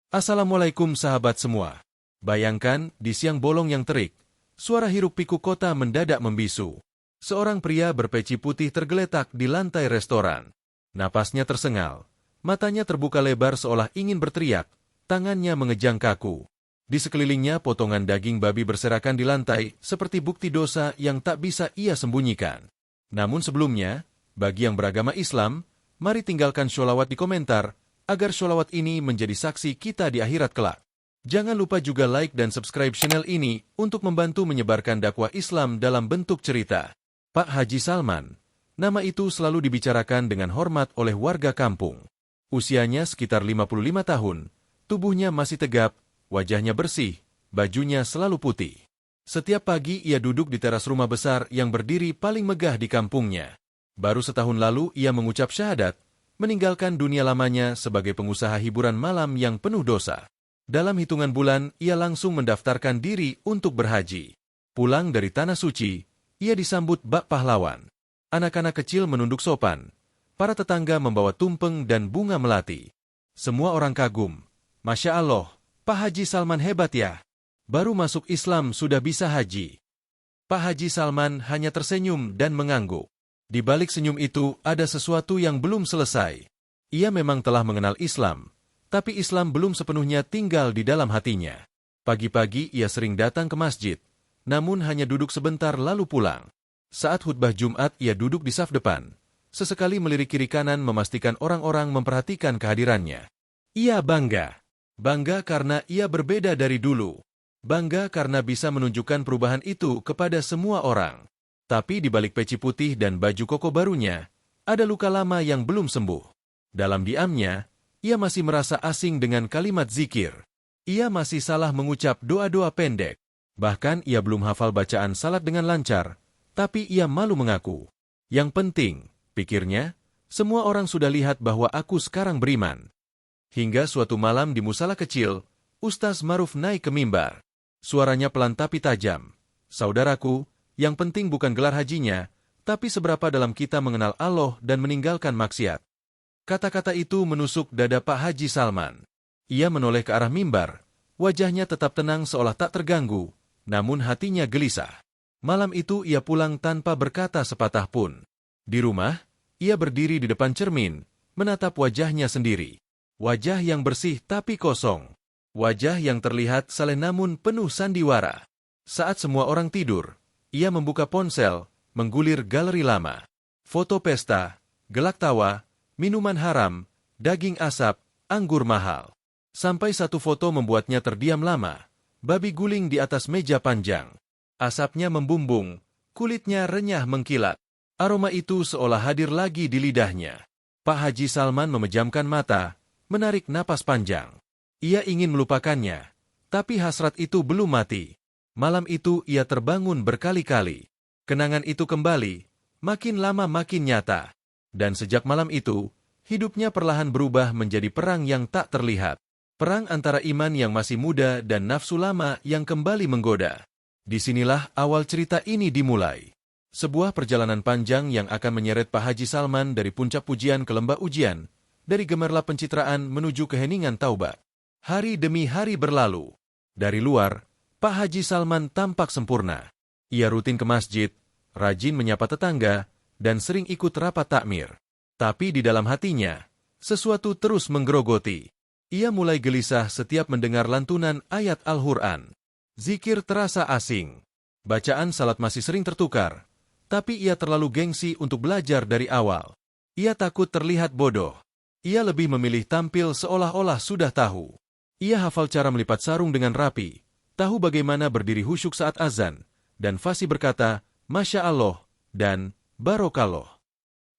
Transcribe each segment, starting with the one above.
Assalamualaikum sahabat semua. Bayangkan, di siang bolong yang terik, suara hiruk-pikuk kota mendadak membisu. Seorang pria berpeci putih tergeletak di lantai restoran. Napasnya tersengal, matanya terbuka lebar seolah ingin berteriak, tangannya mengejang kaku. Di sekelilingnya potongan daging babi berserakan di lantai seperti bukti dosa yang tak bisa ia sembunyikan. Namun sebelumnya, bagi yang beragama Islam, mari tinggalkan sholawat di komentar, agar sholawat ini menjadi saksi kita di akhirat kelak. Jangan lupa juga like dan subscribe channel ini untuk membantu menyebarkan dakwah Islam dalam bentuk cerita. Pak Haji Salman, nama itu selalu dibicarakan dengan hormat oleh warga kampung. Usianya sekitar 55 tahun, tubuhnya masih tegap, wajahnya bersih, bajunya selalu putih. Setiap pagi ia duduk di teras rumah besar yang berdiri paling megah di kampungnya. Baru setahun lalu ia mengucap syahadat, meninggalkan dunia lamanya sebagai pengusaha hiburan malam yang penuh dosa. Dalam hitungan bulan, ia langsung mendaftarkan diri untuk berhaji. Pulang dari Tanah Suci, ia disambut bak pahlawan. Anak-anak kecil menunduk sopan. Para tetangga membawa tumpeng dan bunga melati. Semua orang kagum. Masya Allah, Pak Haji Salman hebat ya. Baru masuk Islam sudah bisa haji. Pak Haji Salman hanya tersenyum dan mengangguk. Di balik senyum itu ada sesuatu yang belum selesai. Ia memang telah mengenal Islam, tapi Islam belum sepenuhnya tinggal di dalam hatinya. Pagi-pagi ia sering datang ke masjid, namun hanya duduk sebentar lalu pulang. Saat khutbah Jumat ia duduk di saf depan, sesekali melirik kiri kanan memastikan orang-orang memperhatikan kehadirannya. Ia bangga. Bangga karena ia berbeda dari dulu. Bangga karena bisa menunjukkan perubahan itu kepada semua orang. Tapi di balik peci putih dan baju koko barunya, ada luka lama yang belum sembuh. Dalam diamnya, ia masih merasa asing dengan kalimat zikir. Ia masih salah mengucap doa-doa pendek. Bahkan ia belum hafal bacaan salat dengan lancar, tapi ia malu mengaku. Yang penting, pikirnya, semua orang sudah lihat bahwa aku sekarang beriman. Hingga suatu malam di musala kecil, Ustaz Maruf naik ke mimbar. Suaranya pelan tapi tajam. Saudaraku, yang penting bukan gelar hajinya, tapi seberapa dalam kita mengenal Allah dan meninggalkan maksiat. Kata-kata itu menusuk dada Pak Haji Salman. Ia menoleh ke arah mimbar, wajahnya tetap tenang seolah tak terganggu, namun hatinya gelisah. Malam itu ia pulang tanpa berkata sepatah pun. Di rumah, ia berdiri di depan cermin, menatap wajahnya sendiri. Wajah yang bersih tapi kosong. Wajah yang terlihat saleh namun penuh sandiwara. Saat semua orang tidur, ia membuka ponsel, menggulir galeri lama. Foto pesta, gelak tawa, minuman haram, daging asap, anggur mahal. Sampai satu foto membuatnya terdiam lama. Babi guling di atas meja panjang. Asapnya membumbung, kulitnya renyah mengkilat. Aroma itu seolah hadir lagi di lidahnya. Pak Haji Salman memejamkan mata, menarik napas panjang. Ia ingin melupakannya, tapi hasrat itu belum mati. Malam itu ia terbangun berkali-kali. Kenangan itu kembali, makin lama makin nyata. Dan sejak malam itu, hidupnya perlahan berubah menjadi perang yang tak terlihat. Perang antara iman yang masih muda dan nafsu lama yang kembali menggoda. Disinilah awal cerita ini dimulai. Sebuah perjalanan panjang yang akan menyeret Pak Haji Salman dari puncak pujian ke lembah ujian, dari gemerlap pencitraan menuju keheningan taubat. Hari demi hari berlalu. Dari luar, Pak Haji Salman tampak sempurna. Ia rutin ke masjid, rajin menyapa tetangga, dan sering ikut rapat takmir. Tapi di dalam hatinya, sesuatu terus menggerogoti. Ia mulai gelisah setiap mendengar lantunan ayat Al-Quran. Zikir terasa asing. Bacaan salat masih sering tertukar, tapi ia terlalu gengsi untuk belajar dari awal. Ia takut terlihat bodoh. Ia lebih memilih tampil seolah-olah sudah tahu. Ia hafal cara melipat sarung dengan rapi, tahu bagaimana berdiri khusyuk saat azan, dan fasih berkata, Masya Allah, dan Barokallah.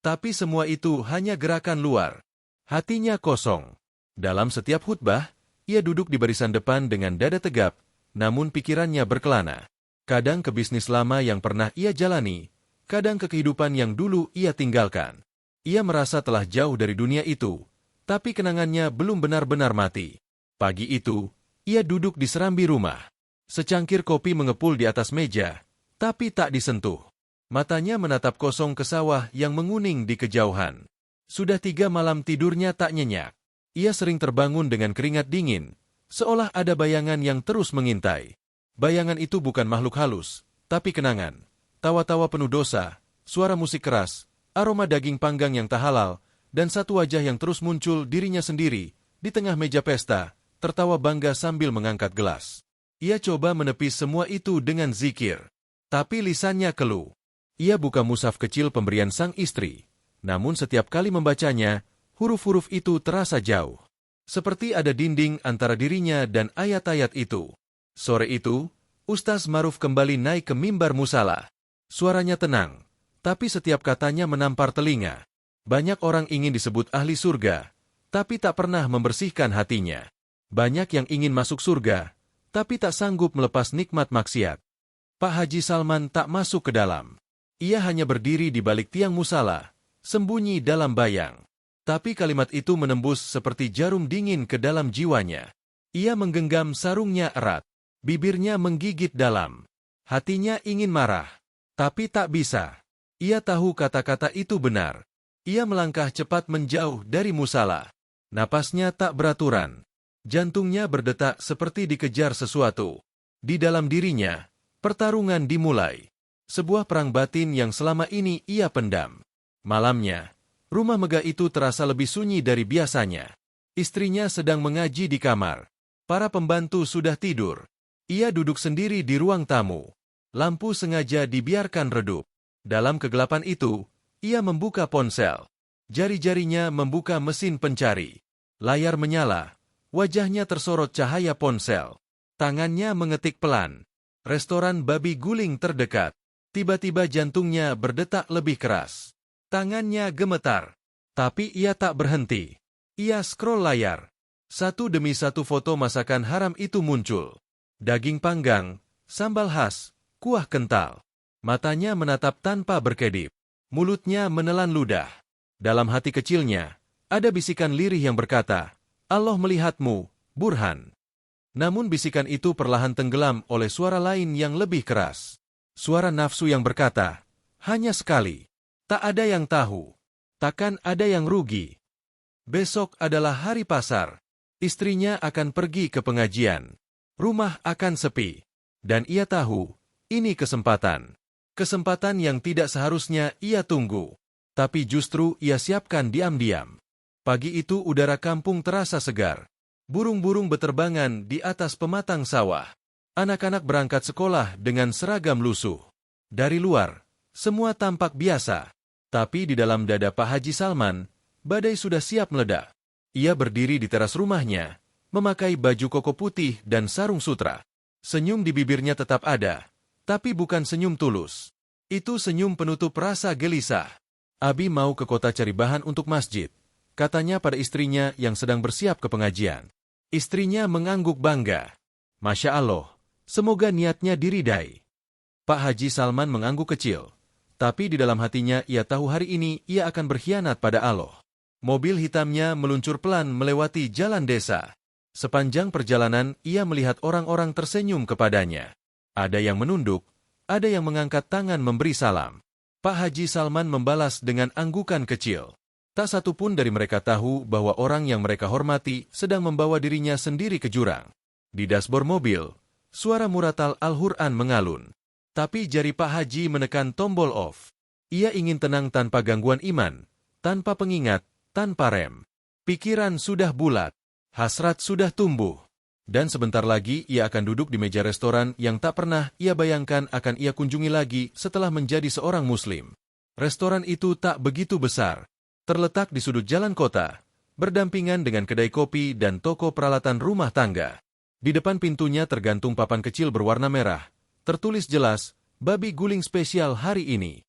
Tapi semua itu hanya gerakan luar. Hatinya kosong. Dalam setiap khutbah, ia duduk di barisan depan dengan dada tegap, namun pikirannya berkelana. Kadang ke bisnis lama yang pernah ia jalani, kadang ke kehidupan yang dulu ia tinggalkan. Ia merasa telah jauh dari dunia itu, tapi kenangannya belum benar-benar mati. Pagi itu, ia duduk di serambi rumah. Secangkir kopi mengepul di atas meja, tapi tak disentuh. Matanya menatap kosong ke sawah yang menguning di kejauhan. Sudah 3 malam tidurnya tak nyenyak. Ia sering terbangun dengan keringat dingin, Seolah ada bayangan yang terus mengintai. Bayangan itu bukan makhluk halus, tapi kenangan. Tawa-tawa penuh dosa, suara musik keras, aroma daging panggang yang tak halal, dan satu wajah yang terus muncul dirinya sendiri di tengah meja pesta, tertawa bangga sambil mengangkat gelas. Ia coba menepis semua itu dengan zikir. Tapi lisannya keluh. Ia buka mushaf kecil pemberian sang istri. Namun setiap kali membacanya, huruf-huruf itu terasa jauh. Seperti ada dinding antara dirinya dan ayat-ayat itu. Sore itu, Ustaz Maruf kembali naik ke mimbar musala. Suaranya tenang, tapi setiap katanya menampar telinga. Banyak orang ingin disebut ahli surga, tapi tak pernah membersihkan hatinya. Banyak yang ingin masuk surga, tapi tak sanggup melepas nikmat maksiat. Pak Haji Salman tak masuk ke dalam. Ia hanya berdiri di balik tiang musala, sembunyi dalam bayang. Tapi kalimat itu menembus seperti jarum dingin ke dalam jiwanya. Ia menggenggam sarungnya erat. Bibirnya menggigit dalam. Hatinya ingin marah, tapi tak bisa. Ia tahu kata-kata itu benar. Ia melangkah cepat menjauh dari musala. Napasnya tak beraturan. Jantungnya berdetak seperti dikejar sesuatu. Di dalam dirinya, pertarungan dimulai. Sebuah perang batin yang selama ini ia pendam. Malamnya, rumah megah itu terasa lebih sunyi dari biasanya. Istrinya sedang mengaji di kamar. Para pembantu sudah tidur. Ia duduk sendiri di ruang tamu. Lampu sengaja dibiarkan redup. Dalam kegelapan itu, ia membuka ponsel. Jari-jarinya membuka mesin pencari. Layar menyala. Wajahnya tersorot cahaya ponsel. Tangannya mengetik pelan. Restoran babi guling terdekat. Tiba-tiba jantungnya berdetak lebih keras. Tangannya gemetar. Tapi ia tak berhenti. Ia scroll layar. Satu demi satu foto masakan haram itu muncul. Daging panggang, sambal khas, kuah kental. Matanya menatap tanpa berkedip. Mulutnya menelan ludah. Dalam hati kecilnya, ada bisikan lirih yang berkata, Allah melihatmu, Burhan. Namun bisikan itu perlahan tenggelam oleh suara lain yang lebih keras. Suara nafsu yang berkata, hanya sekali. Tak ada yang tahu. Takkan ada yang rugi. Besok adalah hari pasar. Istrinya akan pergi ke pengajian. Rumah akan sepi. Dan ia tahu, ini kesempatan. Kesempatan yang tidak seharusnya ia tunggu. Tapi justru ia siapkan diam-diam. Pagi itu udara kampung terasa segar. Burung-burung beterbangan di atas pematang sawah. Anak-anak berangkat sekolah dengan seragam lusuh. Dari luar, semua tampak biasa. Tapi di dalam dada Pak Haji Salman, badai sudah siap meledak. Ia berdiri di teras rumahnya, memakai baju koko putih dan sarung sutra. Senyum di bibirnya tetap ada, tapi bukan senyum tulus. Itu senyum penutup rasa gelisah. Abi mau ke kota cari bahan untuk masjid, katanya pada istrinya yang sedang bersiap ke pengajian. Istrinya mengangguk bangga. Masya Allah, semoga niatnya diridai. Pak Haji Salman mengangguk kecil. Tapi di dalam hatinya ia tahu hari ini ia akan berkhianat pada Allah. Mobil hitamnya meluncur pelan melewati jalan desa. Sepanjang perjalanan ia melihat orang-orang tersenyum kepadanya. Ada yang menunduk, ada yang mengangkat tangan memberi salam. Pak Haji Salman membalas dengan anggukan kecil. Tak satu pun dari mereka tahu bahwa orang yang mereka hormati sedang membawa dirinya sendiri ke jurang. Di dashboard mobil, suara muratal Al-Quran mengalun. Tapi jari Pak Haji menekan tombol off. Ia ingin tenang tanpa gangguan iman, tanpa pengingat, tanpa rem. Pikiran sudah bulat, hasrat sudah tumbuh. Dan sebentar lagi ia akan duduk di meja restoran yang tak pernah ia bayangkan akan ia kunjungi lagi setelah menjadi seorang muslim. Restoran itu tak begitu besar. Terletak di sudut jalan kota, berdampingan dengan kedai kopi dan toko peralatan rumah tangga. Di depan pintunya tergantung papan kecil berwarna merah. Tertulis jelas, babi guling spesial hari ini.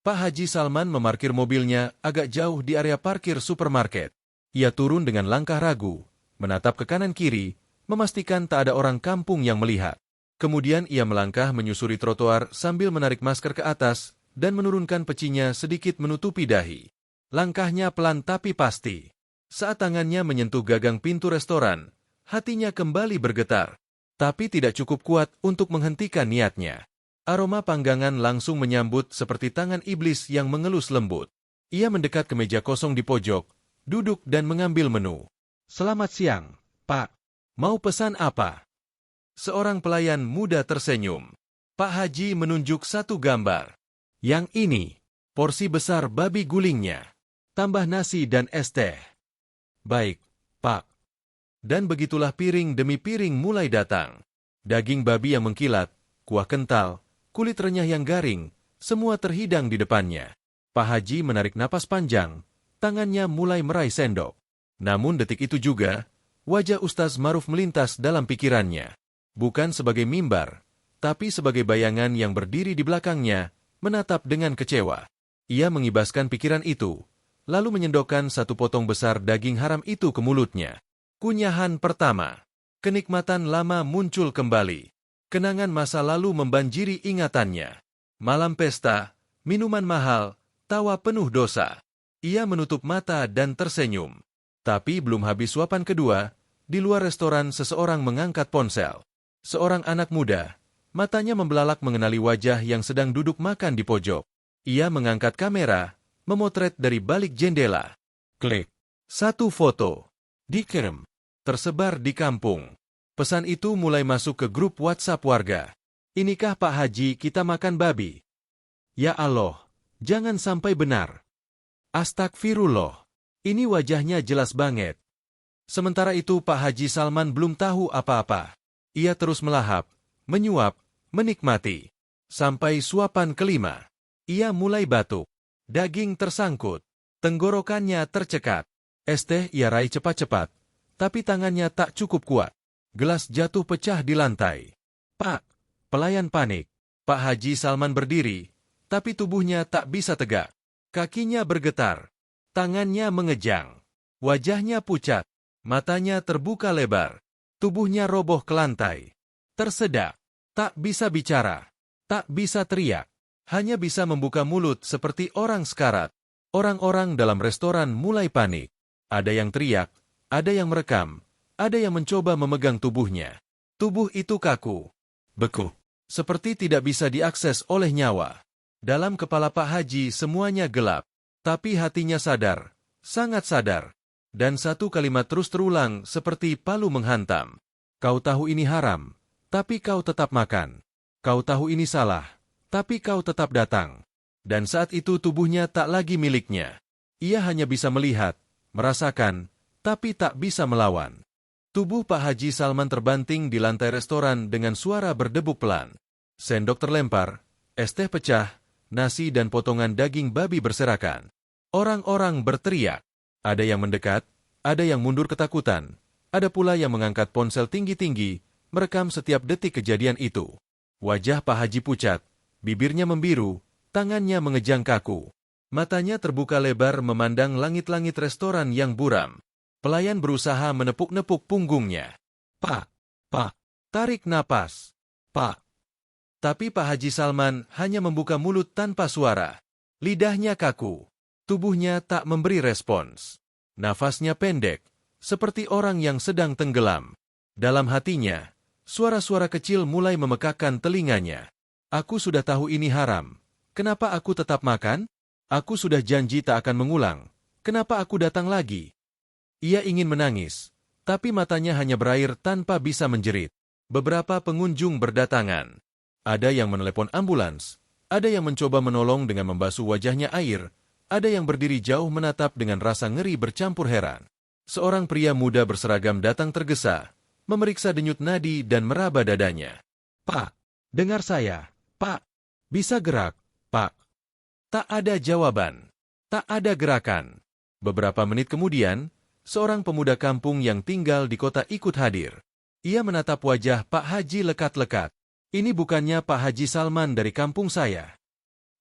Pak Haji Salman memarkir mobilnya agak jauh di area parkir supermarket. Ia turun dengan langkah ragu, menatap ke kanan kiri, memastikan tak ada orang kampung yang melihat. Kemudian ia melangkah menyusuri trotoar sambil menarik masker ke atas dan menurunkan pecinya sedikit menutupi dahi. Langkahnya pelan tapi pasti. Saat tangannya menyentuh gagang pintu restoran, hatinya kembali bergetar. Tapi tidak cukup kuat untuk menghentikan niatnya. Aroma panggangan langsung menyambut seperti tangan iblis yang mengelus lembut. Ia mendekat ke meja kosong di pojok, duduk dan mengambil menu. Selamat siang, Pak. Mau pesan apa? Seorang pelayan muda tersenyum. Pak Haji menunjuk satu gambar. Yang ini, porsi besar babi gulingnya. Tambah nasi dan es teh. Baik, Pak. Dan begitulah piring demi piring mulai datang. Daging babi yang mengkilat, kuah kental, kulit renyah yang garing, semua terhidang di depannya. Pak Haji menarik napas panjang, tangannya mulai meraih sendok. Namun detik itu juga, wajah Ustaz Maruf melintas dalam pikirannya. Bukan sebagai mimbar, tapi sebagai bayangan yang berdiri di belakangnya, menatap dengan kecewa. Ia mengibaskan pikiran itu, lalu menyendokkan satu potong besar daging haram itu ke mulutnya. Kunyahan pertama. Kenikmatan lama muncul kembali. Kenangan masa lalu membanjiri ingatannya. Malam pesta, minuman mahal, tawa penuh dosa. Ia menutup mata dan tersenyum. Tapi belum habis suapan kedua, di luar restoran seseorang mengangkat ponsel. Seorang anak muda, matanya membelalak mengenali wajah yang sedang duduk makan di pojok. Ia mengangkat kamera, memotret dari balik jendela. Klik. Satu foto. Dikirim. Tersebar di kampung. Pesan itu mulai masuk ke grup WhatsApp warga. Inikah Pak Haji kita makan babi? Ya Allah, jangan sampai benar. Astagfirullah. Ini wajahnya jelas banget. Sementara itu Pak Haji Salman belum tahu apa-apa. Ia terus melahap, menyuap, menikmati. Sampai suapan kelima. Ia mulai batuk. Daging tersangkut. Tenggorokannya tercekat. Es teh ia raih cepat-cepat. Tapi tangannya tak cukup kuat. Gelas jatuh pecah di lantai. Pak, pelayan panik. Pak Haji Salman berdiri, tapi tubuhnya tak bisa tegak. Kakinya bergetar. Tangannya mengejang. Wajahnya pucat. Matanya terbuka lebar. Tubuhnya roboh ke lantai. Tersedak. Tak bisa bicara. Tak bisa teriak. Hanya bisa membuka mulut seperti orang sekarat. Orang-orang dalam restoran mulai panik. Ada yang teriak, ada yang merekam, ada yang mencoba memegang tubuhnya. Tubuh itu kaku, beku, seperti tidak bisa diakses oleh nyawa. Dalam kepala Pak Haji semuanya gelap, tapi hatinya sadar, sangat sadar. Dan satu kalimat terus terulang seperti palu menghantam. Kau tahu ini haram, tapi kau tetap makan. Kau tahu ini salah, tapi kau tetap datang. Dan saat itu tubuhnya tak lagi miliknya. Ia hanya bisa melihat, merasakan, tapi tak bisa melawan. Tubuh Pak Haji Salman terbanting di lantai restoran dengan suara berdebuk pelan. Sendok terlempar, es teh pecah, nasi dan potongan daging babi berserakan. Orang-orang berteriak. Ada yang mendekat, ada yang mundur ketakutan, ada pula yang mengangkat ponsel tinggi-tinggi, merekam setiap detik kejadian itu. Wajah Pak Haji pucat, bibirnya membiru, tangannya mengejang kaku. Matanya terbuka lebar memandang langit-langit restoran yang buram. Pelayan berusaha menepuk-nepuk punggungnya. Pak, tarik napas. Pak. Tapi Pak Haji Salman hanya membuka mulut tanpa suara. Lidahnya kaku. Tubuhnya tak memberi respons. Nafasnya pendek, seperti orang yang sedang tenggelam. Dalam hatinya, suara-suara kecil mulai memekakkan telinganya. Aku sudah tahu ini haram. Kenapa aku tetap makan? Aku sudah janji tak akan mengulang. Kenapa aku datang lagi? Ia ingin menangis, tapi matanya hanya berair tanpa bisa menjerit. Beberapa pengunjung berdatangan. Ada yang menelepon ambulans, ada yang mencoba menolong dengan membasuh wajahnya air, ada yang berdiri jauh menatap dengan rasa ngeri bercampur heran. Seorang pria muda berseragam datang tergesa, memeriksa denyut nadi dan meraba dadanya. Pak, dengar saya. Pak, bisa gerak, Pak. Tak ada jawaban. Tak ada gerakan. Beberapa menit kemudian, seorang pemuda kampung yang tinggal di kota ikut hadir. Ia menatap wajah Pak Haji lekat-lekat. Ini bukannya Pak Haji Salman dari kampung saya.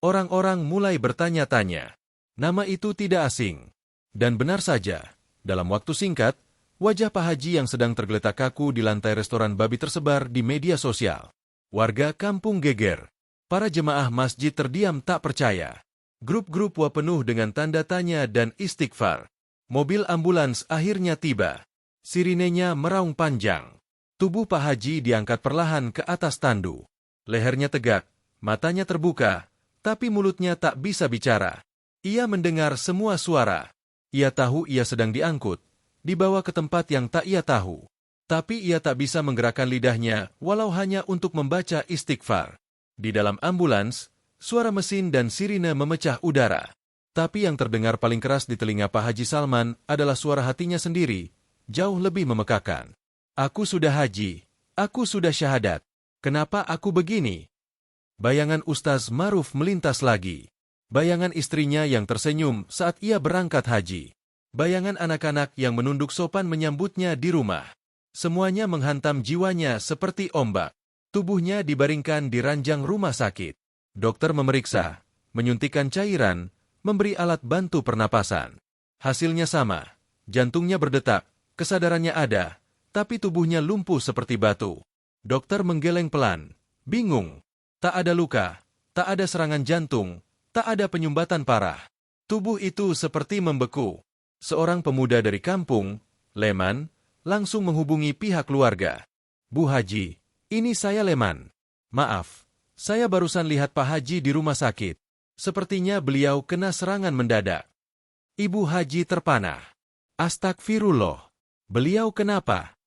Orang-orang mulai bertanya-tanya. Nama itu tidak asing. Dan benar saja, dalam waktu singkat, wajah Pak Haji yang sedang tergeletak kaku di lantai restoran babi tersebar di media sosial. Warga kampung geger. Para jemaah masjid terdiam tak percaya. Grup-grup penuh dengan tanda tanya dan istighfar. Mobil ambulans akhirnya tiba. Sirinenya meraung panjang. Tubuh Pak Haji diangkat perlahan ke atas tandu. Lehernya tegak, matanya terbuka, tapi mulutnya tak bisa bicara. Ia mendengar semua suara. Ia tahu ia sedang diangkut, dibawa ke tempat yang tak ia tahu. Tapi ia tak bisa menggerakkan lidahnya, walau hanya untuk membaca istighfar. Di dalam ambulans, suara mesin dan sirine memecah udara. Tapi yang terdengar paling keras di telinga Pak Haji Salman adalah suara hatinya sendiri, jauh lebih memekakan. Aku sudah haji, aku sudah syahadat. Kenapa aku begini? Bayangan Ustaz Maruf melintas lagi. Bayangan istrinya yang tersenyum saat ia berangkat haji. Bayangan anak-anak yang menunduk sopan menyambutnya di rumah. Semuanya menghantam jiwanya seperti ombak. Tubuhnya dibaringkan di ranjang rumah sakit. Dokter memeriksa, menyuntikkan cairan, memberi alat bantu pernapasan. Hasilnya sama. Jantungnya berdetak, kesadarannya ada, tapi tubuhnya lumpuh seperti batu. Dokter menggeleng pelan, bingung. Tak ada luka, tak ada serangan jantung, tak ada penyumbatan parah. Tubuh itu seperti membeku. Seorang pemuda dari kampung, Leman, langsung menghubungi pihak keluarga. Bu Haji, ini saya Leman. Maaf, saya barusan lihat Pak Haji di rumah sakit. Sepertinya beliau kena serangan mendadak. Ibu Haji terpanah. Astagfirullah. Beliau kenapa?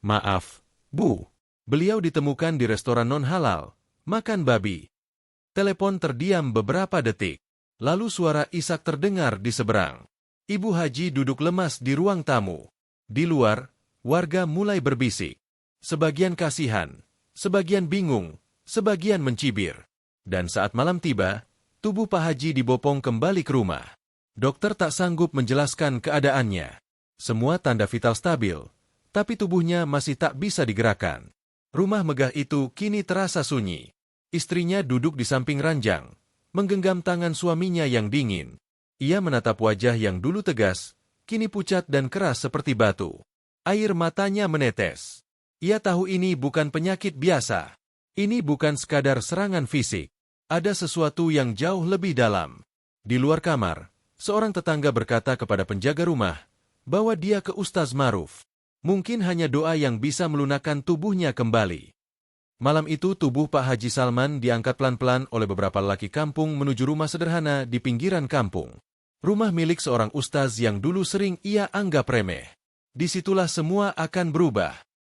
Maaf, Bu. Beliau ditemukan di restoran non-halal, makan babi. Telepon terdiam beberapa detik. Lalu suara isak terdengar di seberang. Ibu Haji duduk lemas di ruang tamu. Di luar, warga mulai berbisik. Sebagian kasihan, sebagian bingung, sebagian mencibir. Dan saat malam tiba, tubuh Pak Haji dibopong kembali ke rumah. Dokter tak sanggup menjelaskan keadaannya. Semua tanda vital stabil, tapi tubuhnya masih tak bisa digerakkan. Rumah megah itu kini terasa sunyi. Istrinya duduk di samping ranjang, menggenggam tangan suaminya yang dingin. Ia menatap wajah yang dulu tegas, kini pucat dan keras seperti batu. Air matanya menetes. Ia tahu ini bukan penyakit biasa. Ini bukan sekadar serangan fisik. Ada sesuatu yang jauh lebih dalam. Di luar kamar, seorang tetangga berkata kepada penjaga rumah, bawa dia ke Ustaz Maruf. Mungkin hanya doa yang bisa melunakkan tubuhnya kembali. Malam itu tubuh Pak Haji Salman diangkat pelan-pelan oleh beberapa lelaki kampung menuju rumah sederhana di pinggiran kampung. Rumah milik seorang ustaz yang dulu sering ia anggap remeh. Disitulah semua akan berubah.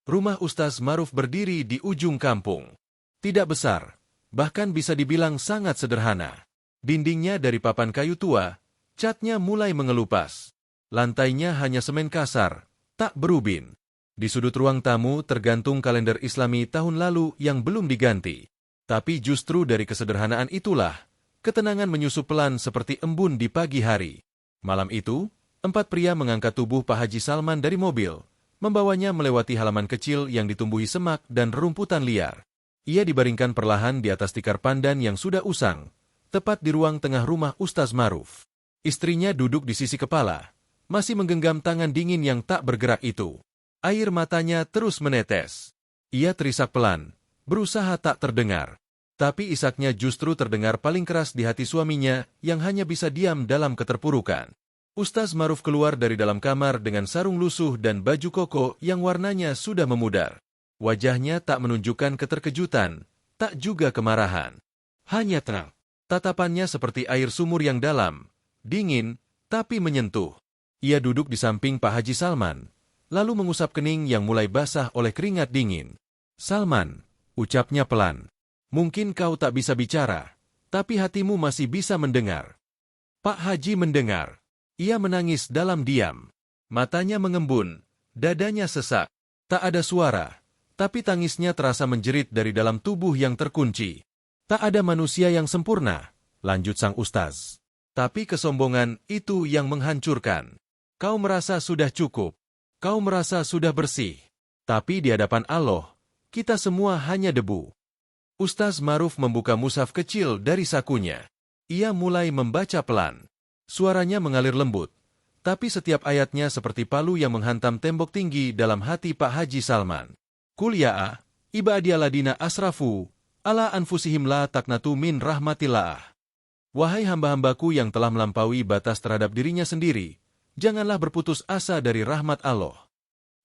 Rumah Ustaz Maruf berdiri di ujung kampung. Tidak besar, bahkan bisa dibilang sangat sederhana. Dindingnya dari papan kayu tua, catnya mulai mengelupas. Lantainya hanya semen kasar, tak berubin. Di sudut ruang tamu tergantung kalender Islami tahun lalu yang belum diganti. Tapi justru dari kesederhanaan itulah, ketenangan menyusup pelan seperti embun di pagi hari. Malam itu, 4 pria mengangkat tubuh Pak Haji Salman dari mobil, membawanya melewati halaman kecil yang ditumbuhi semak dan rerumputan liar. Ia dibaringkan perlahan di atas tikar pandan yang sudah usang, tepat di ruang tengah rumah Ustaz Maruf. Istrinya duduk di sisi kepala, masih menggenggam tangan dingin yang tak bergerak itu. Air matanya terus menetes. Ia terisak pelan, berusaha tak terdengar. Tapi isaknya justru terdengar paling keras di hati suaminya yang hanya bisa diam dalam keterpurukan. Ustaz Maruf keluar dari dalam kamar dengan sarung lusuh dan baju koko yang warnanya sudah memudar. Wajahnya tak menunjukkan keterkejutan, tak juga kemarahan. Hanya tenang. Tatapannya seperti air sumur yang dalam, dingin, tapi menyentuh. Ia duduk di samping Pak Haji Salman, lalu mengusap kening yang mulai basah oleh keringat dingin. Salman, ucapnya pelan. Mungkin kau tak bisa bicara, tapi hatimu masih bisa mendengar. Pak Haji mendengar. Ia menangis dalam diam. Matanya mengembun, dadanya sesak. Tak ada suara, tapi tangisnya terasa menjerit dari dalam tubuh yang terkunci. Tak ada manusia yang sempurna, lanjut sang ustaz. Tapi kesombongan itu yang menghancurkan. Kau merasa sudah cukup. Kau merasa sudah bersih. Tapi di hadapan Allah, kita semua hanya debu. Ustaz Maruf membuka mushaf kecil dari sakunya. Ia mulai membaca pelan. Suaranya mengalir lembut, tapi setiap ayatnya seperti palu yang menghantam tembok tinggi dalam hati Pak Haji Salman. Qul ya ibadiyalladina asrafu ala anfusihim la taqnatu min rahmatillah. Wahai hamba-hambaku yang telah melampaui batas terhadap dirinya sendiri, janganlah berputus asa dari rahmat Allah.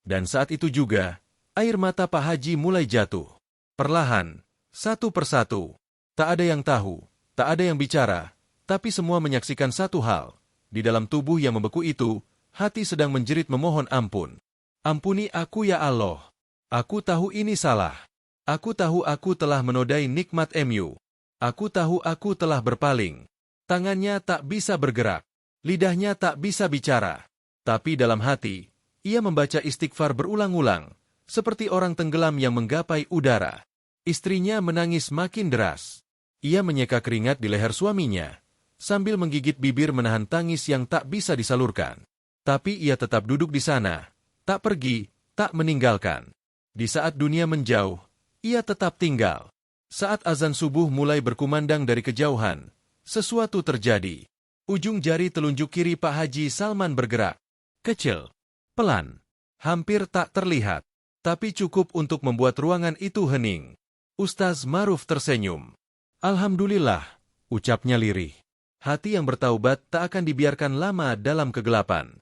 Dan saat itu juga, air mata Pak Haji mulai jatuh. Perlahan, satu persatu. Tak ada yang tahu, tak ada yang bicara, tapi semua menyaksikan satu hal. Di dalam tubuh yang membeku itu, hati sedang menjerit memohon ampun. Ampuni aku ya Allah. Aku tahu ini salah. Aku tahu aku telah menodai nikmat MU. Aku tahu aku telah berpaling. Tangannya tak bisa bergerak. Lidahnya tak bisa bicara. Tapi dalam hati, ia membaca istighfar berulang-ulang, seperti orang tenggelam yang menggapai udara. Istrinya menangis makin deras. Ia menyeka keringat di leher suaminya, sambil menggigit bibir menahan tangis yang tak bisa disalurkan. Tapi ia tetap duduk di sana, tak pergi, tak meninggalkan. Di saat dunia menjauh, ia tetap tinggal. Saat azan subuh mulai berkumandang dari kejauhan, sesuatu terjadi. Ujung jari telunjuk kiri Pak Haji Salman bergerak. Kecil, pelan, hampir tak terlihat, tapi cukup untuk membuat ruangan itu hening. Ustaz Maruf tersenyum. Alhamdulillah, ucapnya lirih. Hati yang bertaubat tak akan dibiarkan lama dalam kegelapan.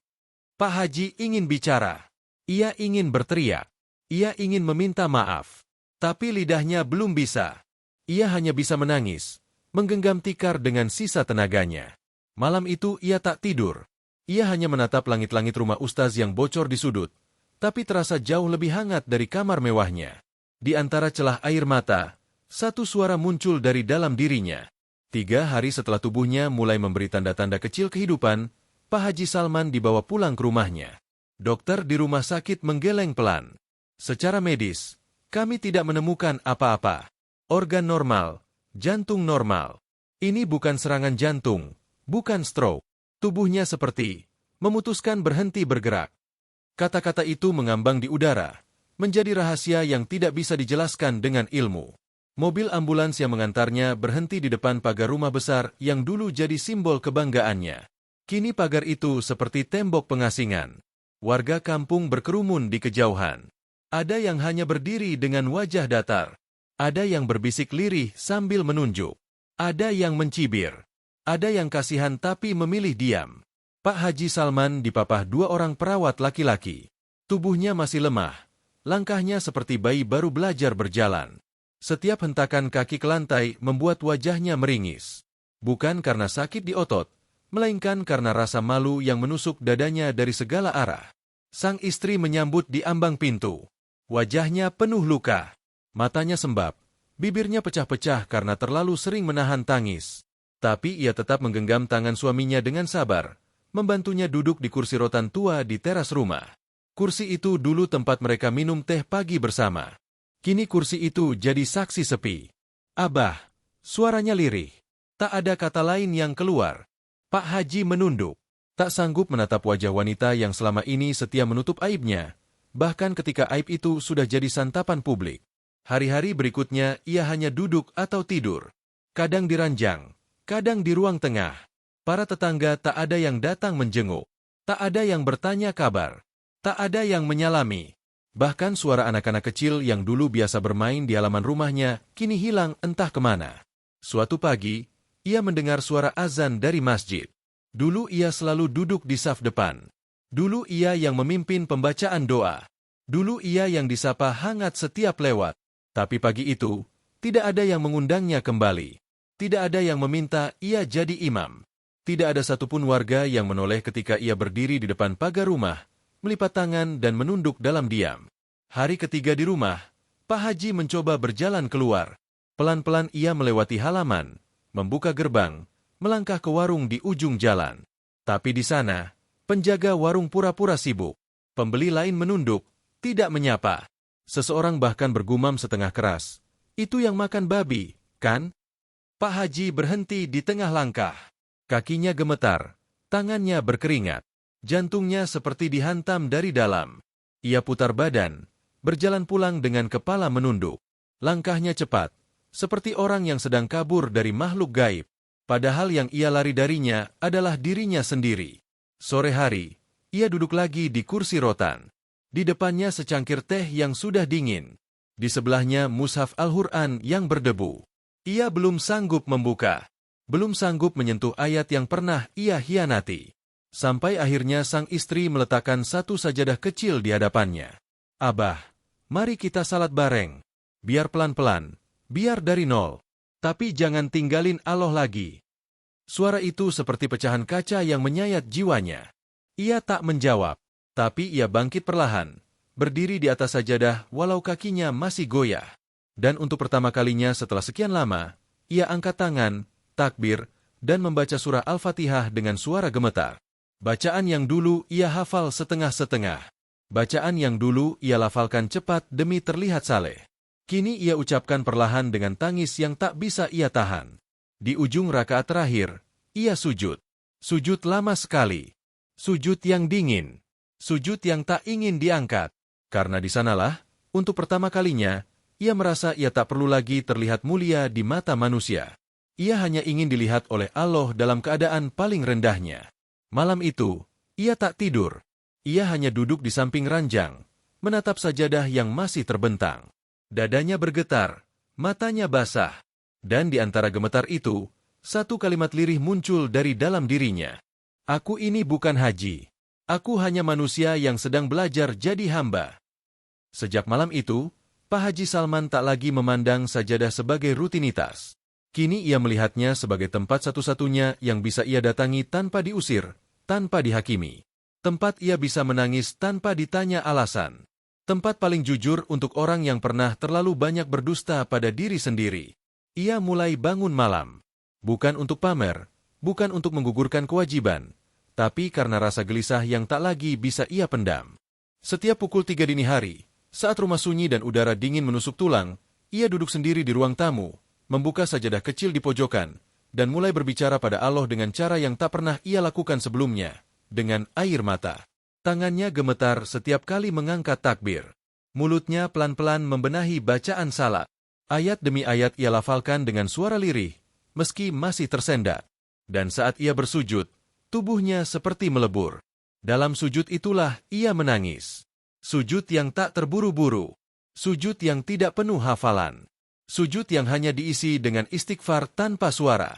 Pak Haji ingin bicara. Ia ingin berteriak. Ia ingin meminta maaf. Tapi lidahnya belum bisa. Ia hanya bisa menangis, menggenggam tikar dengan sisa tenaganya. Malam itu ia tak tidur. Ia hanya menatap langit-langit rumah Ustaz yang bocor di sudut, tapi terasa jauh lebih hangat dari kamar mewahnya. Di antara celah air mata, satu suara muncul dari dalam dirinya. 3 hari setelah tubuhnya mulai memberi tanda-tanda kecil kehidupan, Pak Haji Salman dibawa pulang ke rumahnya. Dokter di rumah sakit menggeleng pelan. Secara medis, kami tidak menemukan apa-apa. Organ normal, jantung normal. Ini bukan serangan jantung, bukan stroke. Tubuhnya seperti memutuskan berhenti bergerak. Kata-kata itu mengambang di udara, menjadi rahasia yang tidak bisa dijelaskan dengan ilmu. Mobil ambulans yang mengantarnya berhenti di depan pagar rumah besar yang dulu jadi simbol kebanggaannya. Kini pagar itu seperti tembok pengasingan. Warga kampung berkerumun di kejauhan. Ada yang hanya berdiri dengan wajah datar. Ada yang berbisik lirih sambil menunjuk. Ada yang mencibir. Ada yang kasihan tapi memilih diam. Pak Haji Salman dipapah 2 orang perawat laki-laki. Tubuhnya masih lemah. Langkahnya seperti bayi baru belajar berjalan. Setiap hentakan kaki ke lantai membuat wajahnya meringis. Bukan karena sakit di otot, melainkan karena rasa malu yang menusuk dadanya dari segala arah. Sang istri menyambut di ambang pintu. Wajahnya penuh luka. Matanya sembab. Bibirnya pecah-pecah karena terlalu sering menahan tangis. Tapi ia tetap menggenggam tangan suaminya dengan sabar, membantunya duduk di kursi rotan tua di teras rumah. Kursi itu dulu tempat mereka minum teh pagi bersama. Kini kursi itu jadi saksi sepi. Abah, suaranya lirih. Tak ada kata lain yang keluar. Pak Haji menunduk. Tak sanggup menatap wajah wanita yang selama ini setia menutup aibnya, bahkan ketika aib itu sudah jadi santapan publik. Hari-hari berikutnya ia hanya duduk atau tidur. Kadang di ranjang, kadang di ruang tengah. Para tetangga tak ada yang datang menjenguk. Tak ada yang bertanya kabar. Tak ada yang menyalami. Bahkan suara anak-anak kecil yang dulu biasa bermain di halaman rumahnya kini hilang entah kemana. Suatu pagi, ia mendengar suara azan dari masjid. Dulu ia selalu duduk di saf depan. Dulu ia yang memimpin pembacaan doa. Dulu ia yang disapa hangat setiap lewat. Tapi pagi itu, tidak ada yang mengundangnya kembali. Tidak ada yang meminta ia jadi imam. Tidak ada satupun warga yang menoleh ketika ia berdiri di depan pagar rumah, melipat tangan dan menunduk dalam diam. Hari ketiga di rumah, Pak Haji mencoba berjalan keluar. Pelan-pelan ia melewati halaman, membuka gerbang, melangkah ke warung di ujung jalan. Tapi di sana, penjaga warung pura-pura sibuk. Pembeli lain menunduk, tidak menyapa. Seseorang bahkan bergumam setengah keras. Itu yang makan babi, kan? Pak Haji berhenti di tengah langkah. Kakinya gemetar, tangannya berkeringat. Jantungnya seperti dihantam dari dalam. Ia putar badan, berjalan pulang dengan kepala menunduk. Langkahnya cepat, seperti orang yang sedang kabur dari makhluk gaib. Padahal yang ia lari darinya adalah dirinya sendiri. Sore hari, ia duduk lagi di kursi rotan. Di depannya secangkir teh yang sudah dingin. Di sebelahnya mushaf Al-Quran yang berdebu. Ia belum sanggup membuka. Belum sanggup menyentuh ayat yang pernah ia hianati. Sampai akhirnya sang istri meletakkan satu sajadah kecil di hadapannya. Abah, mari kita salat bareng. Biar pelan-pelan, biar dari nol. Tapi jangan tinggalin Allah lagi. Suara itu seperti pecahan kaca yang menyayat jiwanya. Ia tak menjawab, tapi ia bangkit perlahan, berdiri di atas sajadah walau kakinya masih goyah. Dan untuk pertama kalinya setelah sekian lama, ia angkat tangan, takbir, dan membaca surah Al-Fatihah dengan suara gemetar. Bacaan yang dulu ia hafal setengah-setengah. Bacaan yang dulu ia lafalkan cepat demi terlihat saleh. Kini ia ucapkan perlahan dengan tangis yang tak bisa ia tahan. Di ujung rakaat terakhir, ia sujud. Sujud lama sekali. Sujud yang dingin. Sujud yang tak ingin diangkat. Karena di sanalah, untuk pertama kalinya, ia merasa ia tak perlu lagi terlihat mulia di mata manusia. Ia hanya ingin dilihat oleh Allah dalam keadaan paling rendahnya. Malam itu, ia tak tidur. Ia hanya duduk di samping ranjang, menatap sajadah yang masih terbentang. Dadanya bergetar, matanya basah. Dan di antara gemetar itu, satu kalimat lirih muncul dari dalam dirinya. Aku ini bukan haji. Aku hanya manusia yang sedang belajar jadi hamba. Sejak malam itu, Pak Haji Salman tak lagi memandang sajadah sebagai rutinitas. Kini ia melihatnya sebagai tempat satu-satunya yang bisa ia datangi tanpa diusir, tanpa dihakimi. Tempat ia bisa menangis tanpa ditanya alasan. Tempat paling jujur untuk orang yang pernah terlalu banyak berdusta pada diri sendiri. Ia mulai bangun malam. Bukan untuk pamer, bukan untuk menggugurkan kewajiban, tapi karena rasa gelisah yang tak lagi bisa ia pendam. Setiap pukul 3 dini hari, saat rumah sunyi dan udara dingin menusuk tulang, ia duduk sendiri di ruang tamu, membuka sajadah kecil di pojokan, dan mulai berbicara pada Allah dengan cara yang tak pernah ia lakukan sebelumnya, dengan air mata. Tangannya gemetar setiap kali mengangkat takbir. Mulutnya pelan-pelan membenahi bacaan salat. Ayat demi ayat ia lafalkan dengan suara lirih, meski masih tersendat. Dan saat ia bersujud, tubuhnya seperti melebur. Dalam sujud itulah ia menangis. Sujud yang tak terburu-buru. Sujud yang tidak penuh hafalan. Sujud yang hanya diisi dengan istighfar tanpa suara.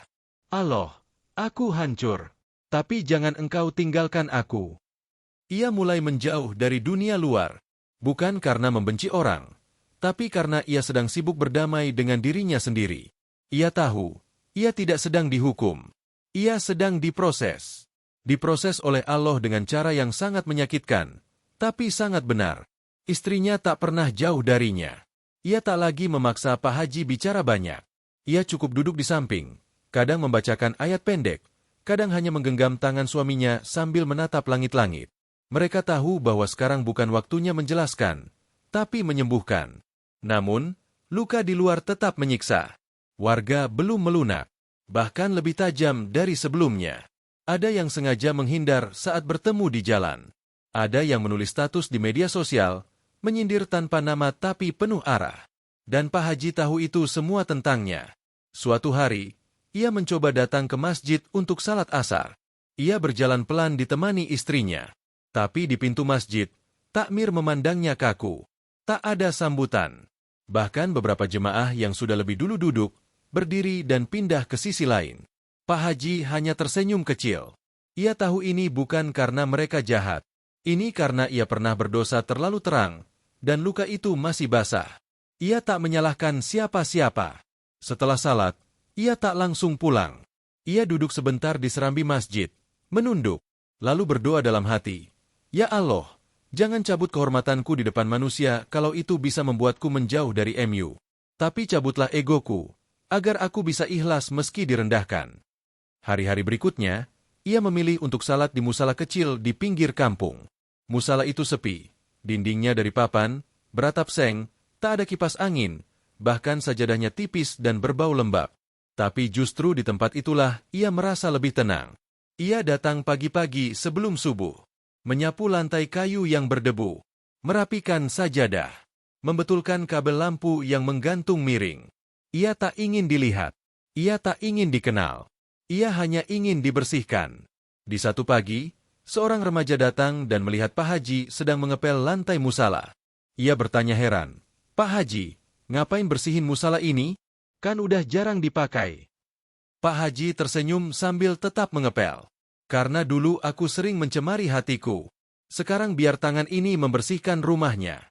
Allah, aku hancur. Tapi jangan engkau tinggalkan aku. Ia mulai menjauh dari dunia luar. Bukan karena membenci orang, tapi karena ia sedang sibuk berdamai dengan dirinya sendiri. Ia tahu, ia tidak sedang dihukum. Ia sedang diproses. Diproses oleh Allah dengan cara yang sangat menyakitkan, tapi sangat benar. Istrinya tak pernah jauh darinya. Ia tak lagi memaksa Pak Haji bicara banyak. Ia cukup duduk di samping, kadang membacakan ayat pendek, kadang hanya menggenggam tangan suaminya sambil menatap langit-langit. Mereka tahu bahwa sekarang bukan waktunya menjelaskan, tapi menyembuhkan. Namun, luka di luar tetap menyiksa. Warga belum melunak, bahkan lebih tajam dari sebelumnya. Ada yang sengaja menghindar saat bertemu di jalan. Ada yang menulis status di media sosial, menyindir tanpa nama tapi penuh arah. Dan Pak Haji tahu itu semua tentangnya. Suatu hari, ia mencoba datang ke masjid untuk salat asar. Ia berjalan pelan ditemani istrinya. Tapi di pintu masjid, takmir memandangnya kaku. Tak ada sambutan. Bahkan beberapa jemaah yang sudah lebih dulu duduk, berdiri dan pindah ke sisi lain. Pak Haji hanya tersenyum kecil. Ia tahu ini bukan karena mereka jahat. Ini karena ia pernah berdosa terlalu terang, dan luka itu masih basah. Ia tak menyalahkan siapa-siapa. Setelah salat, ia tak langsung pulang. Ia duduk sebentar di serambi masjid, menunduk, lalu berdoa dalam hati. Ya Allah, jangan cabut kehormatanku di depan manusia kalau itu bisa membuatku menjauh dari MU. Tapi cabutlah egoku, agar aku bisa ikhlas meski direndahkan. Hari-hari berikutnya, ia memilih untuk salat di musala kecil di pinggir kampung. Musala itu sepi, dindingnya dari papan, beratap seng, tak ada kipas angin, bahkan sajadahnya tipis dan berbau lembab. Tapi justru di tempat itulah ia merasa lebih tenang. Ia datang pagi-pagi sebelum subuh, menyapu lantai kayu yang berdebu, merapikan sajadah, membetulkan kabel lampu yang menggantung miring. Ia tak ingin dilihat, ia tak ingin dikenal, ia hanya ingin dibersihkan. Di satu pagi, seorang remaja datang dan melihat Pak Haji sedang mengepel lantai musala. Ia bertanya heran, Pak Haji, ngapain bersihin musala ini? Kan udah jarang dipakai. Pak Haji tersenyum sambil tetap mengepel. Karena dulu aku sering mencemari hatiku. Sekarang biar tangan ini membersihkan rumahnya.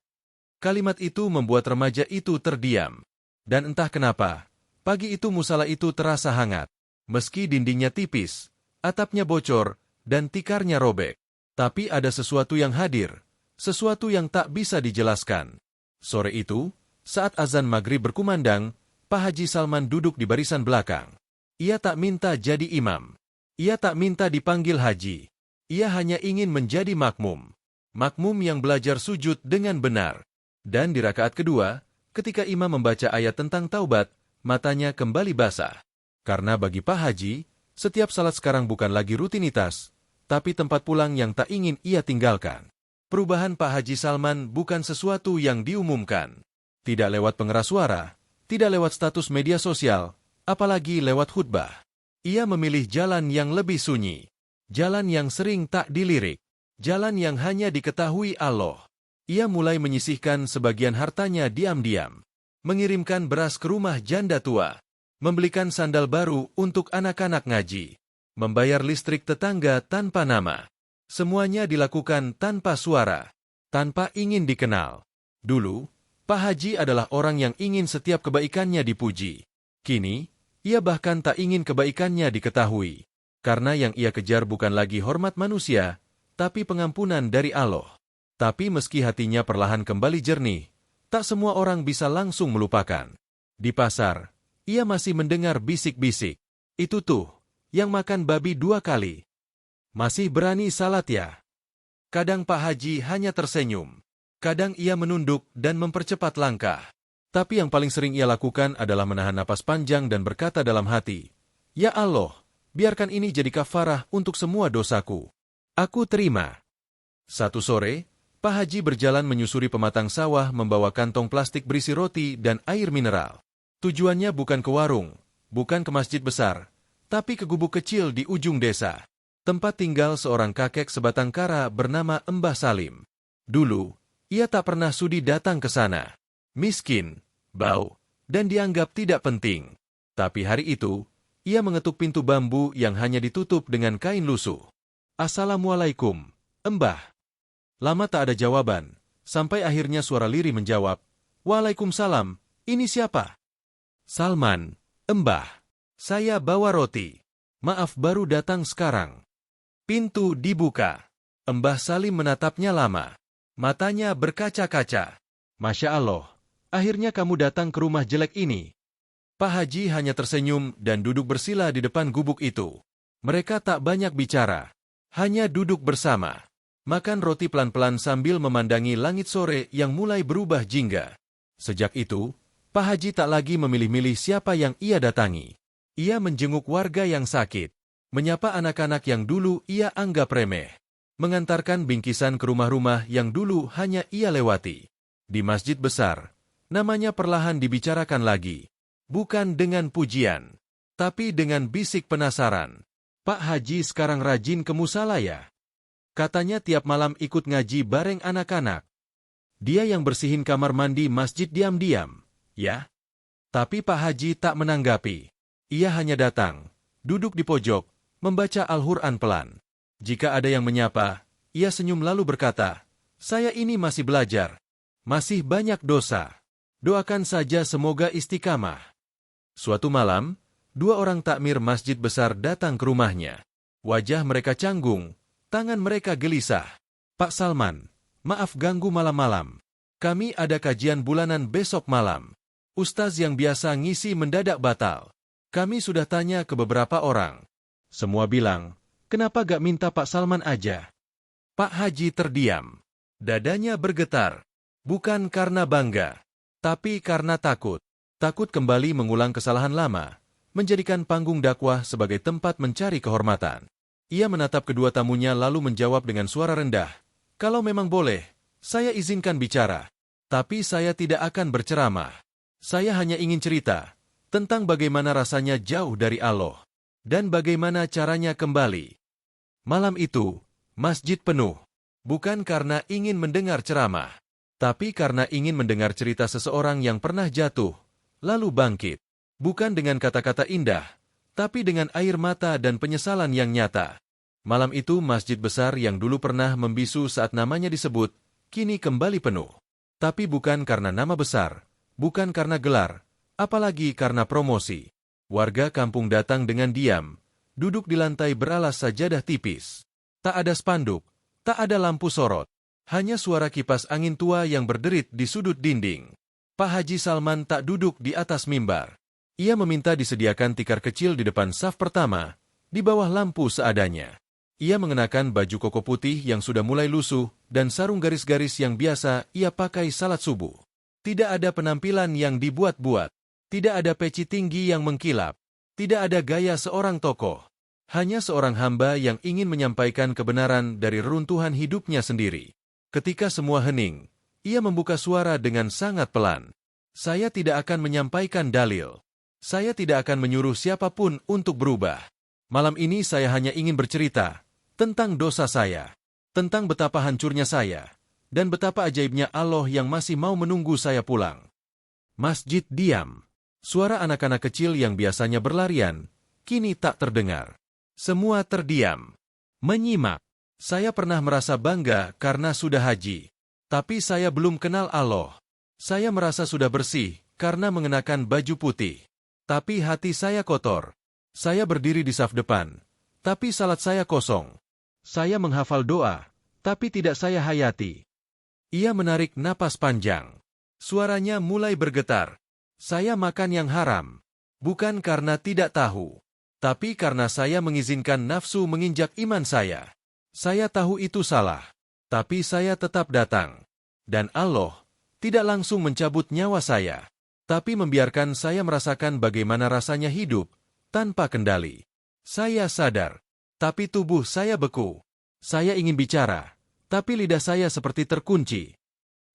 Kalimat itu membuat remaja itu terdiam. Dan entah kenapa, pagi itu musala itu terasa hangat. Meski dindingnya tipis, atapnya bocor, dan tikarnya robek. Tapi ada sesuatu yang hadir. sesuatu yang tak bisa dijelaskan. Sore itu, saat azan maghrib berkumandang, Pak Haji Salman duduk di barisan belakang. Ia tak minta jadi imam. Ia tak minta dipanggil haji. Ia hanya ingin menjadi makmum. Makmum yang belajar sujud dengan benar. Dan di rakaat kedua, ketika imam membaca ayat tentang taubat, matanya kembali basah. Karena bagi Pak Haji, setiap salat sekarang bukan lagi rutinitas, tapi tempat pulang yang tak ingin ia tinggalkan. Perubahan Pak Haji Salman bukan sesuatu yang diumumkan. Tidak lewat pengeras suara, tidak lewat status media sosial, apalagi lewat khutbah. Ia memilih jalan yang lebih sunyi, jalan yang sering tak dilirik, jalan yang hanya diketahui Allah. Ia mulai menyisihkan sebagian hartanya diam-diam, mengirimkan beras ke rumah janda tua, membelikan sandal baru untuk anak-anak ngaji, membayar listrik tetangga tanpa nama. Semuanya dilakukan tanpa suara, tanpa ingin dikenal. Dulu, Pak Haji adalah orang yang ingin setiap kebaikannya dipuji. Kini, ia bahkan tak ingin kebaikannya diketahui. Karena yang ia kejar bukan lagi hormat manusia, tapi pengampunan dari Allah. Tapi meski hatinya perlahan kembali jernih, tak semua orang bisa langsung melupakan. Di pasar, ia masih mendengar bisik-bisik. Itu tuh, yang makan babi 2 kali. Masih berani salat ya? Kadang Pak Haji hanya tersenyum. Kadang ia menunduk dan mempercepat langkah. Tapi yang paling sering ia lakukan adalah menahan napas panjang dan berkata dalam hati, "Ya Allah, biarkan ini jadi kafarah untuk semua dosaku. Aku terima." Satu sore, Pak Haji berjalan menyusuri pematang sawah membawa kantong plastik berisi roti dan air mineral. Tujuannya bukan ke warung, bukan ke masjid besar, tapi ke gubuk kecil di ujung desa. Tempat tinggal seorang kakek sebatang kara bernama Mbah Salim. Dulu, ia tak pernah sudi datang ke sana. Miskin, bau, dan dianggap tidak penting. Tapi hari itu, ia mengetuk pintu bambu yang hanya ditutup dengan kain lusuh. "Assalamualaikum, Mbah." Lama tak ada jawaban, sampai akhirnya suara lirih menjawab, "Waalaikumsalam, ini siapa?" "Salman, Mbah. Saya bawa roti. Maaf baru datang sekarang." Pintu dibuka. Mbah Salim menatapnya lama. Matanya berkaca-kaca. "Masya Allah, akhirnya kamu datang ke rumah jelek ini." Pak Haji hanya tersenyum dan duduk bersila di depan gubuk itu. Mereka tak banyak bicara, hanya duduk bersama. Makan roti pelan-pelan sambil memandangi langit sore yang mulai berubah jingga. Sejak itu, Pak Haji tak lagi memilih-milih siapa yang ia datangi. Ia menjenguk warga yang sakit, menyapa anak-anak yang dulu ia anggap remeh, mengantarkan bingkisan ke rumah-rumah yang dulu hanya ia lewati. Di masjid besar, namanya perlahan dibicarakan lagi, bukan dengan pujian, tapi dengan bisik penasaran. "Pak Haji sekarang rajin ke musala ya? Katanya tiap malam ikut ngaji bareng anak-anak. Dia yang bersihin kamar mandi masjid diam-diam, ya?" Tapi Pak Haji tak menanggapi. Ia hanya datang, duduk di pojok, membaca Al-Quran pelan. Jika ada yang menyapa, ia senyum lalu berkata, "Saya ini masih belajar. Masih banyak dosa. Doakan saja semoga istiqamah." Suatu malam, 2 orang takmir masjid besar datang ke rumahnya. Wajah mereka canggung, tangan mereka gelisah. "Pak Salman, maaf ganggu malam-malam. Kami ada kajian bulanan besok malam. Ustaz yang biasa ngisi mendadak batal. Kami sudah tanya ke beberapa orang. Semua bilang, kenapa gak minta Pak Salman aja?" Pak Haji terdiam. Dadanya bergetar. Bukan karena bangga, tapi karena takut. Takut kembali mengulang kesalahan lama, menjadikan panggung dakwah sebagai tempat mencari kehormatan. Ia menatap kedua tamunya lalu menjawab dengan suara rendah, "Kalau memang boleh, saya izinkan bicara. Tapi saya tidak akan berceramah. Saya hanya ingin cerita tentang bagaimana rasanya jauh dari Allah, dan bagaimana caranya kembali." Malam itu, masjid penuh. Bukan karena ingin mendengar ceramah, tapi karena ingin mendengar cerita seseorang yang pernah jatuh, lalu bangkit. Bukan dengan kata-kata indah, tapi dengan air mata dan penyesalan yang nyata. Malam itu masjid besar yang dulu pernah membisu saat namanya disebut, kini kembali penuh. Tapi bukan karena nama besar, bukan karena gelar, apalagi karena promosi. Warga kampung datang dengan diam, duduk di lantai beralas sajadah tipis. Tak ada spanduk, tak ada lampu sorot. Hanya suara kipas angin tua yang berderit di sudut dinding. Pak Haji Salman tak duduk di atas mimbar. Ia meminta disediakan tikar kecil di depan saf pertama, di bawah lampu seadanya. Ia mengenakan baju koko putih yang sudah mulai lusuh dan sarung garis-garis yang biasa ia pakai salat subuh. Tidak ada penampilan yang dibuat-buat. Tidak ada peci tinggi yang mengkilap. Tidak ada gaya seorang tokoh. Hanya seorang hamba yang ingin menyampaikan kebenaran dari reruntuhan hidupnya sendiri. Ketika semua hening, ia membuka suara dengan sangat pelan. Saya tidak akan menyampaikan dalil. Saya tidak akan menyuruh siapapun untuk berubah. Malam ini saya hanya ingin bercerita tentang dosa saya, tentang betapa hancurnya saya, dan betapa ajaibnya Allah yang masih mau menunggu saya pulang. Masjid diam. Suara anak-anak kecil yang biasanya berlarian, kini tak terdengar. Semua terdiam, menyimak. Saya pernah merasa bangga karena sudah haji. Tapi saya belum kenal Allah. Saya merasa sudah bersih karena mengenakan baju putih. Tapi hati saya kotor. Saya berdiri di saf depan, tapi salat saya kosong. Saya menghafal doa, tapi tidak saya hayati. Ia menarik napas panjang. Suaranya mulai bergetar. Saya makan yang haram, bukan karena tidak tahu, tapi karena saya mengizinkan nafsu menginjak iman saya. Saya tahu itu salah, tapi saya tetap datang. Dan Allah tidak langsung mencabut nyawa saya, tapi membiarkan saya merasakan bagaimana rasanya hidup tanpa kendali. Saya sadar, tapi tubuh saya beku. Saya ingin bicara, tapi lidah saya seperti terkunci.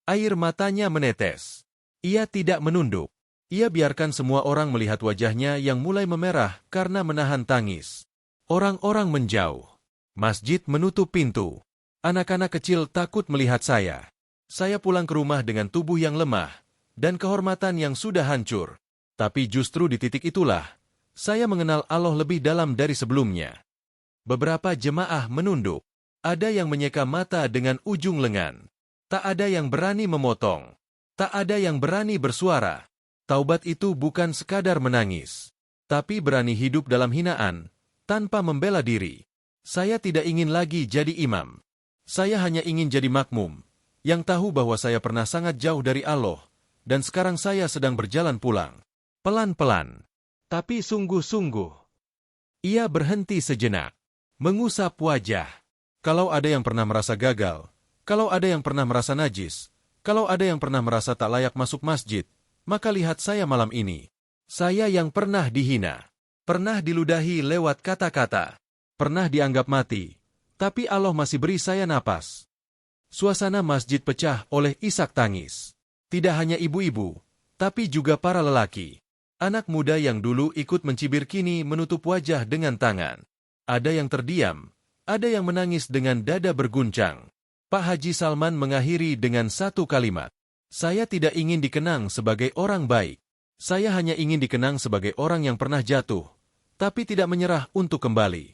Air matanya menetes. Ia tidak menunduk. Ia biarkan semua orang melihat wajahnya yang mulai memerah karena menahan tangis. Orang-orang menjauh. Masjid menutup pintu. Anak-anak kecil takut melihat saya. Saya pulang ke rumah dengan tubuh yang lemah dan kehormatan yang sudah hancur. Tapi justru di titik itulah, saya mengenal Allah lebih dalam dari sebelumnya. Beberapa jemaah menunduk. Ada yang menyeka mata dengan ujung lengan. Tak ada yang berani memotong. Tak ada yang berani bersuara. Taubat itu bukan sekadar menangis, tapi berani hidup dalam hinaan, tanpa membela diri. Saya tidak ingin lagi jadi imam. Saya hanya ingin jadi makmum, yang tahu bahwa saya pernah sangat jauh dari Allah, dan sekarang saya sedang berjalan pulang. Pelan-pelan, tapi sungguh-sungguh. Ia berhenti sejenak, mengusap wajah. Kalau ada yang pernah merasa gagal, kalau ada yang pernah merasa najis, kalau ada yang pernah merasa tak layak masuk masjid, maka lihat saya malam ini. Saya yang pernah dihina, pernah diludahi lewat kata-kata, pernah dianggap mati, tapi Allah masih beri saya napas. Suasana masjid pecah oleh isak tangis. Tidak hanya ibu-ibu, tapi juga para lelaki. Anak muda yang dulu ikut mencibir kini menutup wajah dengan tangan. Ada yang terdiam, ada yang menangis dengan dada berguncang. Pak Haji Salman mengakhiri dengan satu kalimat. Saya tidak ingin dikenang sebagai orang baik. Saya hanya ingin dikenang sebagai orang yang pernah jatuh, tapi tidak menyerah untuk kembali.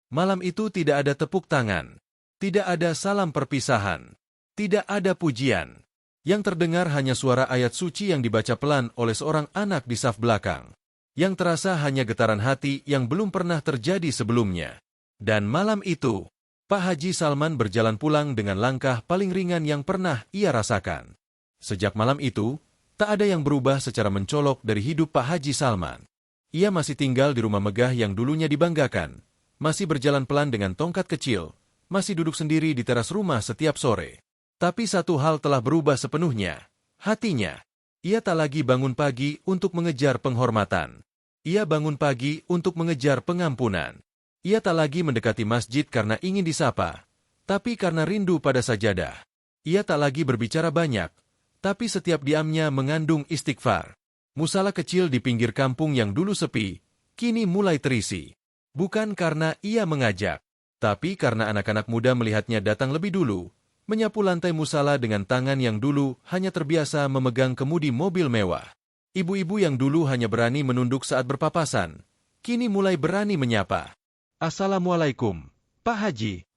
Malam itu tidak ada tepuk tangan. Tidak ada salam perpisahan. Tidak ada pujian. Yang terdengar hanya suara ayat suci yang dibaca pelan oleh seorang anak di saf belakang. Yang terasa hanya getaran hati yang belum pernah terjadi sebelumnya. Dan malam itu, Pak Haji Salman berjalan pulang dengan langkah paling ringan yang pernah ia rasakan. Sejak malam itu, tak ada yang berubah secara mencolok dari hidup Pak Haji Salman. Ia masih tinggal di rumah megah yang dulunya dibanggakan, masih berjalan pelan dengan tongkat kecil, masih duduk sendiri di teras rumah setiap sore. Tapi satu hal telah berubah sepenuhnya, hatinya. Ia tak lagi bangun pagi untuk mengejar penghormatan. Ia bangun pagi untuk mengejar pengampunan. Ia tak lagi mendekati masjid karena ingin disapa, tapi karena rindu pada sajadah. Ia tak lagi berbicara banyak, tapi setiap diamnya mengandung istighfar. Musala kecil di pinggir kampung yang dulu sepi, kini mulai terisi. Bukan karena ia mengajak, tapi karena anak-anak muda melihatnya datang lebih dulu, menyapu lantai musala dengan tangan yang dulu hanya terbiasa memegang kemudi mobil mewah. Ibu-ibu yang dulu hanya berani menunduk saat berpapasan, kini mulai berani menyapa. Assalamualaikum, Pak Haji.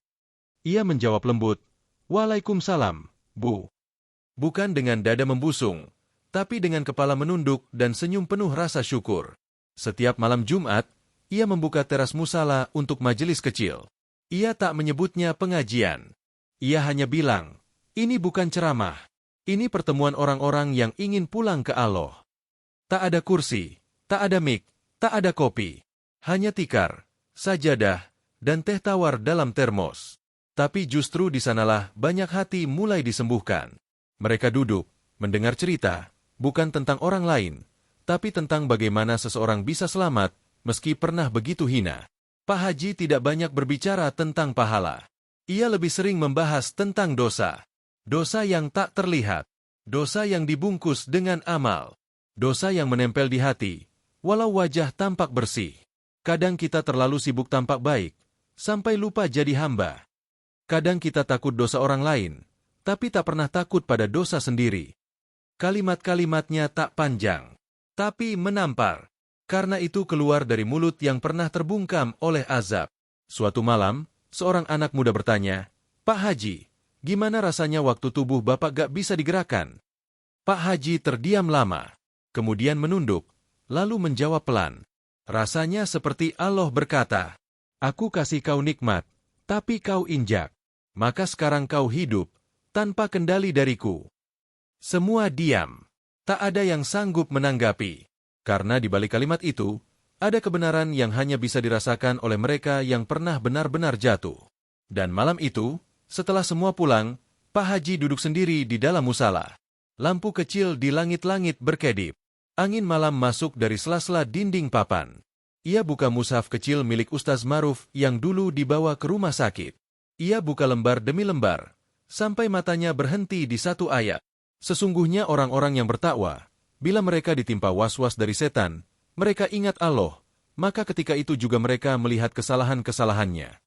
Ia menjawab lembut, Waalaikumsalam, Bu. Bukan dengan dada membusung, tapi dengan kepala menunduk dan senyum penuh rasa syukur. Setiap malam Jumat, ia membuka teras musala untuk majelis kecil. Ia tak menyebutnya pengajian. Ia hanya bilang, Ini bukan ceramah. Ini pertemuan orang-orang yang ingin pulang ke Allah. Tak ada kursi, tak ada mik, tak ada kopi. Hanya tikar, sajadah, dan teh tawar dalam termos. Tapi justru di sanalah banyak hati mulai disembuhkan. Mereka duduk, mendengar cerita, bukan tentang orang lain, tapi tentang bagaimana seseorang bisa selamat meski pernah begitu hina. Pak Haji tidak banyak berbicara tentang pahala. Ia lebih sering membahas tentang dosa. Dosa yang tak terlihat. Dosa yang dibungkus dengan amal. Dosa yang menempel di hati, walau wajah tampak bersih. Kadang kita terlalu sibuk tampak baik, sampai lupa jadi hamba. Kadang kita takut dosa orang lain, tapi tak pernah takut pada dosa sendiri. Kalimat-kalimatnya tak panjang, tapi menampar. Karena itu keluar dari mulut yang pernah terbungkam oleh azab. Suatu malam, seorang anak muda bertanya, "Pak Haji, gimana rasanya waktu tubuh Bapak gak bisa digerakkan?" Pak Haji terdiam lama, kemudian menunduk, lalu menjawab pelan. Rasanya seperti Allah berkata, "Aku kasih kau nikmat, tapi kau injak. Maka sekarang kau hidup, tanpa kendali dariku." Semua diam. Tak ada yang sanggup menanggapi. Karena di balik kalimat itu, ada kebenaran yang hanya bisa dirasakan oleh mereka yang pernah benar-benar jatuh. Dan malam itu, setelah semua pulang, Pak Haji duduk sendiri di dalam musala. Lampu kecil di langit-langit berkedip. Angin malam masuk dari sela-sela dinding papan. Ia buka mushaf kecil milik Ustaz Maruf yang dulu dibawa ke rumah sakit. Ia buka lembar demi lembar, sampai matanya berhenti di satu ayat. Sesungguhnya orang-orang yang bertakwa, bila mereka ditimpa was-was dari setan, mereka ingat Allah, maka ketika itu juga mereka melihat kesalahan-kesalahannya.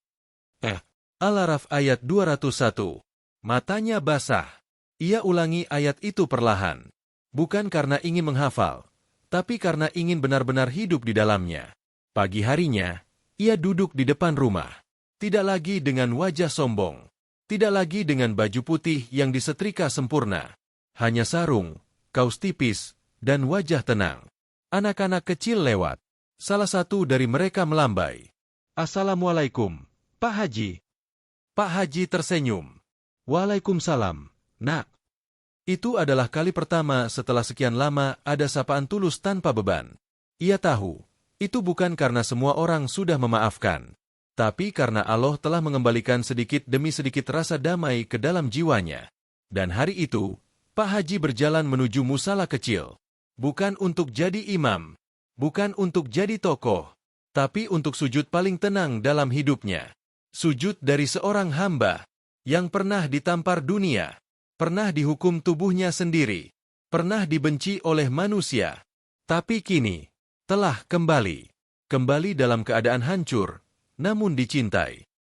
Al-Araf ayat 201. Matanya basah. Ia ulangi ayat itu perlahan. Bukan karena ingin menghafal, tapi karena ingin benar-benar hidup di dalamnya. Pagi harinya, ia duduk di depan rumah. Tidak lagi dengan wajah sombong. Tidak lagi dengan baju putih yang disetrika sempurna. Hanya sarung, kaos tipis, dan wajah tenang. Anak-anak kecil lewat. Salah satu dari mereka melambai. "Assalamualaikum, Pak Haji." Pak Haji tersenyum. "Waalaikumsalam, nak." Itu adalah kali pertama setelah sekian lama ada sapaan tulus tanpa beban. Ia tahu, itu bukan karena semua orang sudah memaafkan, tapi karena Allah telah mengembalikan sedikit demi sedikit rasa damai ke dalam jiwanya. Dan hari itu, Pak Haji berjalan menuju musala kecil. Bukan untuk jadi imam, bukan untuk jadi tokoh, tapi untuk sujud paling tenang dalam hidupnya. Sujud dari seorang hamba yang pernah ditampar dunia, pernah dihukum tubuhnya sendiri, pernah dibenci oleh manusia, tapi kini telah kembali dalam keadaan hancur, namun dicintai.